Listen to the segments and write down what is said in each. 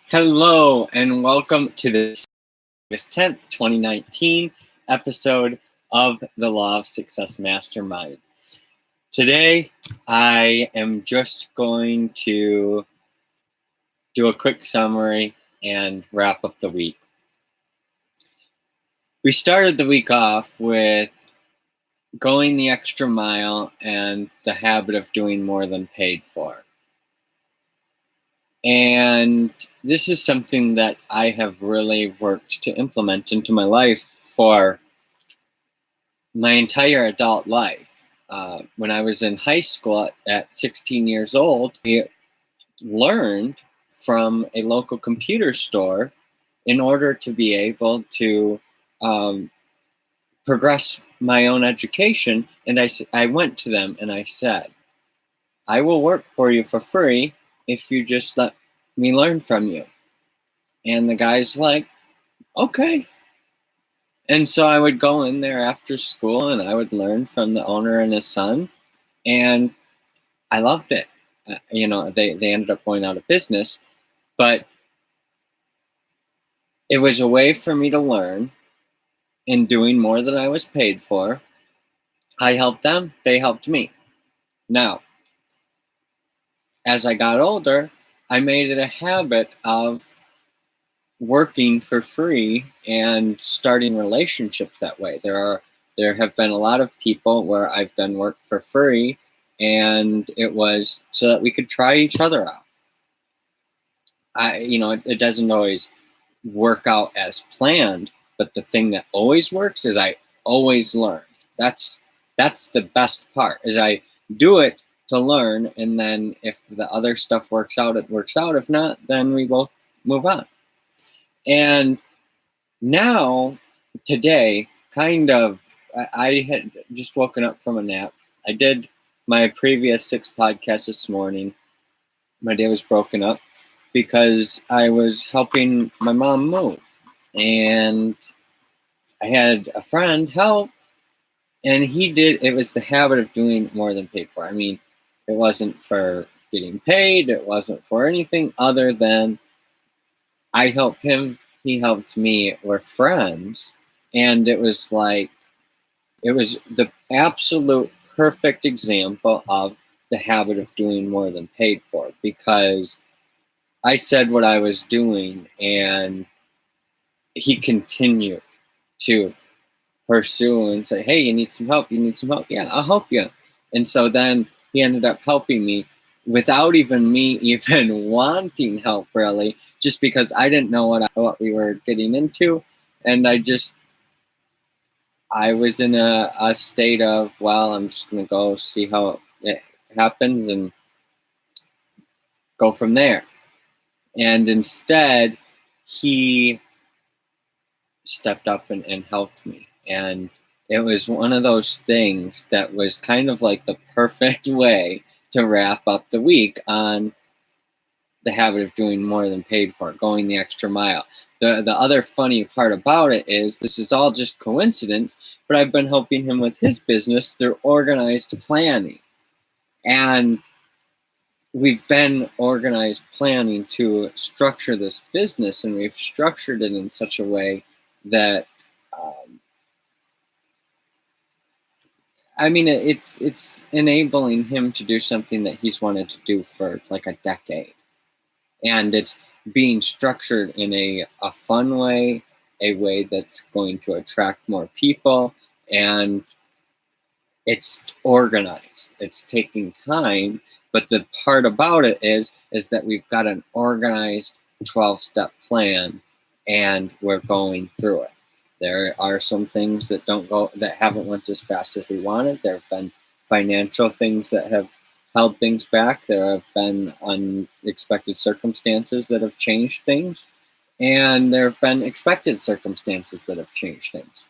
Hello and welcome to the August 10th, 2019 episode of the Law of Success Mastermind. Today, I am just going to do a quick summary and wrap up the week. We started the week off with going the extra mile and the habit of doing more than paid for. And this is something that I have really worked to implement into my life for my entire adult life. When I was in high school at 16 years old, I learned from a local computer store in order to be able to progress my own education. And I went to them and I said, I will work for you for free if you just let me learn from you. And the guy's like, okay. And so I would go in there after school and I would learn from the owner and his son. And I loved it. They ended up going out of business, but it was a way for me to learn in doing more than I was paid for. I helped them, they helped me. Now, as I got older, I made it a habit of working for free and starting relationships that way. There have been a lot of people where I've done work for free, and it was so that we could try each other out. It doesn't always work out as planned, but the thing that always works is I always learn. That's the best part, is I do it to learn, and then if the other stuff works out, it works out. If not, then we both move on. And now, today, I had just woken up from a nap. I did my previous 6 podcasts this morning. My day was broken up because I was helping my mom move. And I had a friend help, and it was the habit of doing more than paid for. I mean, it wasn't for getting paid. It wasn't for anything other than I help him, he helps me, we're friends. And it was the absolute perfect example of the habit of doing more than paid for, because I said what I was doing and he continued to pursue and say, hey, you need some help? Yeah, I'll help you. And so then he ended up helping me without even me even wanting help, really, just because I didn't know what we were getting into. And I was in a state of, well, I'm just going to go see how it happens and go from there. And instead, he stepped up and helped me. And it was one of those things that was kind of like the perfect way to wrap up the week on the habit of doing more than paid for, going the extra mile. The other funny part about it is this is all just coincidence, but I've been helping him with his business through organized planning. And we've been organized planning to structure this business, and we've structured it in such a way that it's enabling him to do something that he's wanted to do for like a decade. And it's being structured in a fun way, a way that's going to attract more people, and it's organized. It's taking time, but the part about it is that we've got an organized 12-step plan, and we're going through it. There are some things that haven't went as fast as we wanted. There have been financial things that have held things back. There have been unexpected circumstances that have changed things, and there have been expected circumstances that have changed things.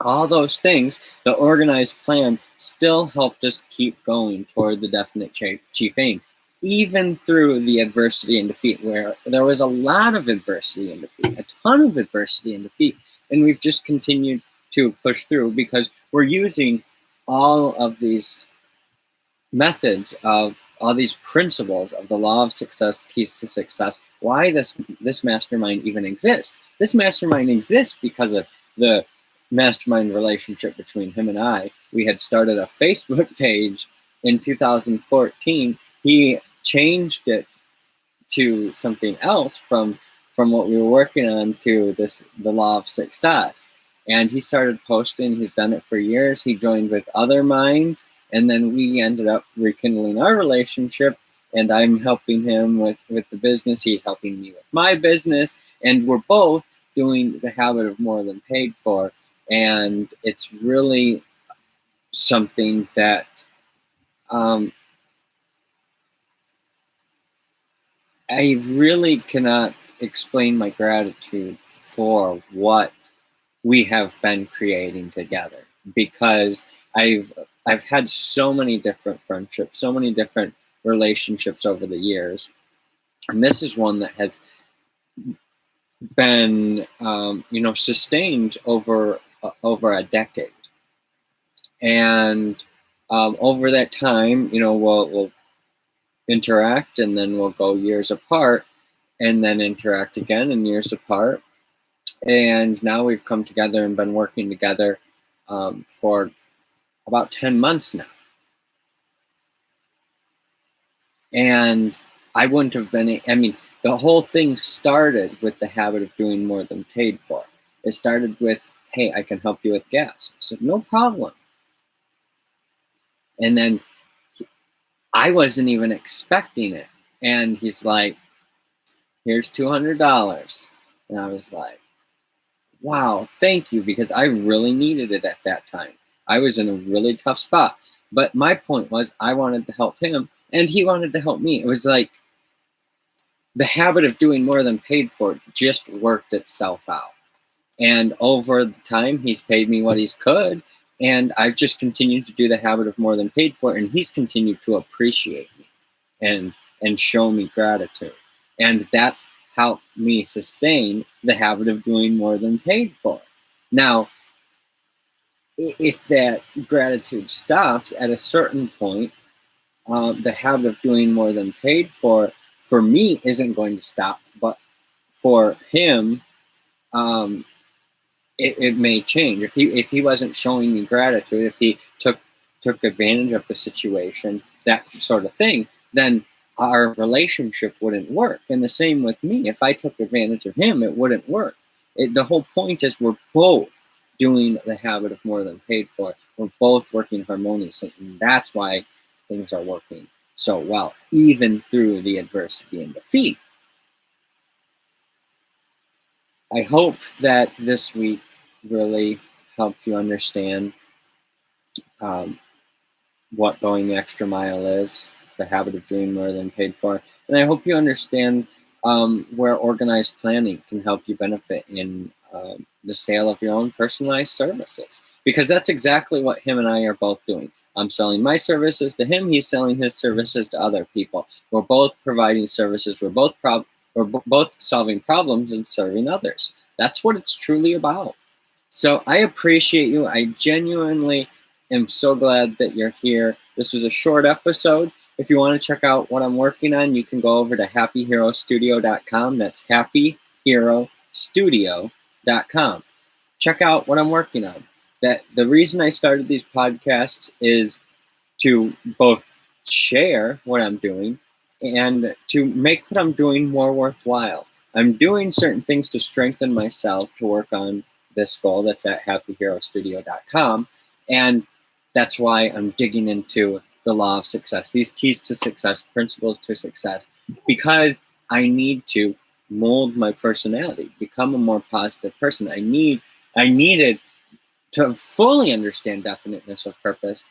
All those things, the organized plan still helped us keep going toward the definite chief aim, even through the adversity and defeat, where there was a lot of adversity and defeat, a ton of adversity and defeat, and we've just continued to push through because we're using all of these methods of all these principles of the law of success, keys to success, why this mastermind even exists. This mastermind exists because of the mastermind relationship between him and I. We had started a Facebook page in 2014. He changed it to something else from what we were working on to the law of success. And he started posting. He's done it for years. He joined with other minds, and then we ended up rekindling our relationship. And I'm helping him with the business. He's helping me with my business, and we're both doing the habit of more than paid for. And it's really something that I really cannot explain my gratitude for what we have been creating together, because I've had so many different friendships, so many different relationships over the years, and this is one that has been sustained over a decade. And over that time, we'll interact, and then we'll go years apart, and then interact again and years apart. And now we've come together and been working together for about 10 months now. And I wouldn't have been, the whole thing started with the habit of doing more than paid for. It started with, hey, I can help you with gas. I said, no problem. And then I wasn't even expecting it. And he's like, here's $200. And I was like, wow, thank you, because I really needed it at that time. I was in a really tough spot. But my point was, I wanted to help him, and he wanted to help me. It was like the habit of doing more than paid for just worked itself out. And over the time, he's paid me what he's could, and I've just continued to do the habit of more than paid for, and he's continued to appreciate me and show me gratitude. And that's helped me sustain the habit of doing more than paid for. Now, if that gratitude stops at a certain point, the habit of doing more than paid for me isn't going to stop, but for him, it may change. If he wasn't showing me gratitude, if he took advantage of the situation, that sort of thing, then our relationship wouldn't work. And the same with me. If I took advantage of him, it wouldn't work. The whole point is we're both doing the habit of more than paid for. We're both working harmoniously, and that's why things are working so well, even through the adversity and defeat. I hope that this week really helped you understand what going the extra mile is, the habit of doing more than paid for. And I hope you understand where organized planning can help you benefit in the sale of your own personalized services. Because that's exactly what him and I are both doing. I'm selling my services to him, he's selling his services to other people. We're both providing services, we're both solving problems and serving others. That's what it's truly about. So I appreciate you. I genuinely am so glad that you're here. This was a short episode. If you want to check out what I'm working on, you can go over to happyherostudio.com. That's happyherostudio.com. Check out what I'm working on. The reason I started these podcasts is to both share what I'm doing and to make what I'm doing more worthwhile. I'm doing certain things to strengthen myself to work on this goal that's at happyherostudio.com. And that's why I'm digging into the law of success, these keys to success, principles to success, because I need to mold my personality, become a more positive person. I needed to fully understand definiteness of purpose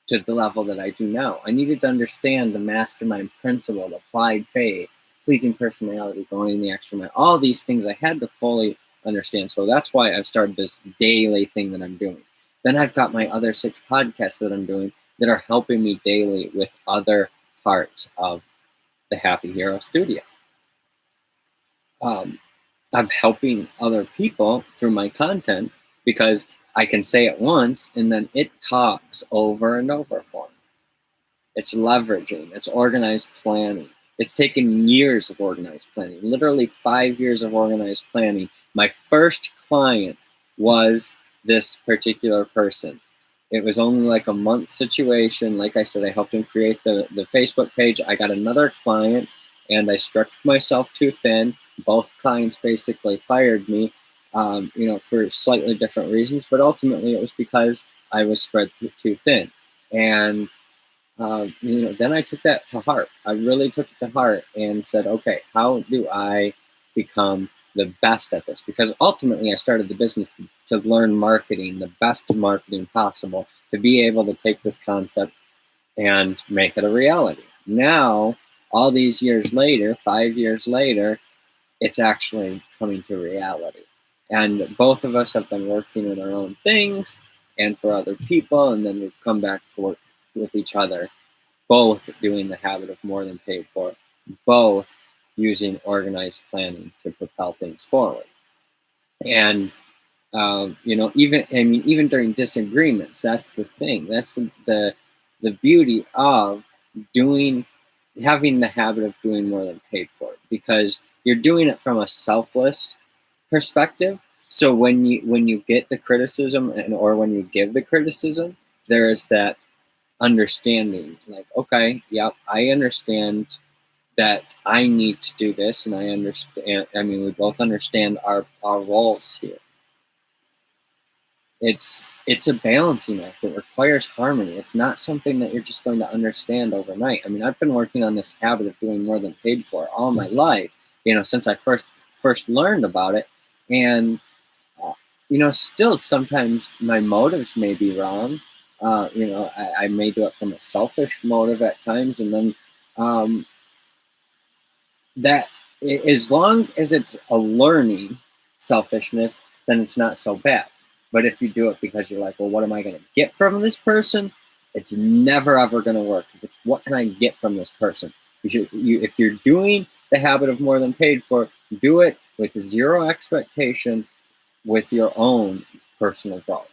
to the level that I do now. I needed to understand the mastermind principle, applied faith, pleasing personality, going the extra mile, all these things I had to fully understand. So that's why I've started this daily thing that I'm doing. Then I've got my other 6 podcasts that I'm doing that are helping me daily with other parts of the Happy Hero Studio. I'm helping other people through my content because I can say it once and then it talks over and over for me. It's leveraging. It's organized planning. It's taken years of organized planning, literally 5 years of organized planning. My first client was this particular person. It was only like a month situation. Like I said, I helped him create the Facebook page. I got another client and I stretched myself too thin. Both clients basically fired me, for slightly different reasons, but ultimately it was because I was spread too thin. And then I took that to heart. I really took it to heart and said, okay, how do I become the best at this? Because ultimately, I started the business to learn marketing, the best marketing possible, to be able to take this concept and make it a reality. Now, all these years later, 5 years later, it's actually coming to reality. And both of us have been working in our own things and for other people, and then we've come back to work with each other, both doing the habit of more than paid for, both using organized planning to propel things forward. And even during disagreements, that's the thing. That's the beauty of doing having the habit of doing more than paid for, because you're doing it from a selfless perspective. So when you get the criticism or when you give the criticism, there is that understanding, like, okay, yep, I understand that I need to do this, and I understand. I mean, we both understand our roles here. It's a balancing act. It requires harmony. It's not something that you're just going to understand overnight. I mean, I've been working on this habit of doing more than paid for all my life, since I first learned about it. And still sometimes my motives may be wrong. I may do it from a selfish motive at times, and then um, that as long as it's a learning selfishness, then it's not so bad. But if you do it because you're like, well, what am I going to get from this person? It's never ever going to work. If it's what can I get from this person? If you're doing the habit of more than paid for, do it with zero expectation, with your own personal growth.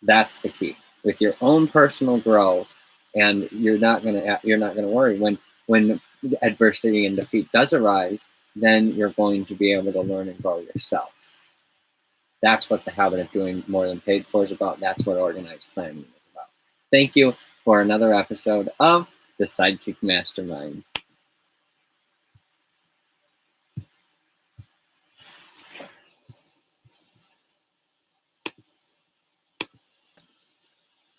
That's the key. With your own personal growth, and you're not gonna worry when adversity and defeat does arise. Then you're going to be able to learn and grow yourself. That's what the habit of doing more than paid for is about. That's what organized planning is about. Thank you for another episode of the Sidekick Mastermind.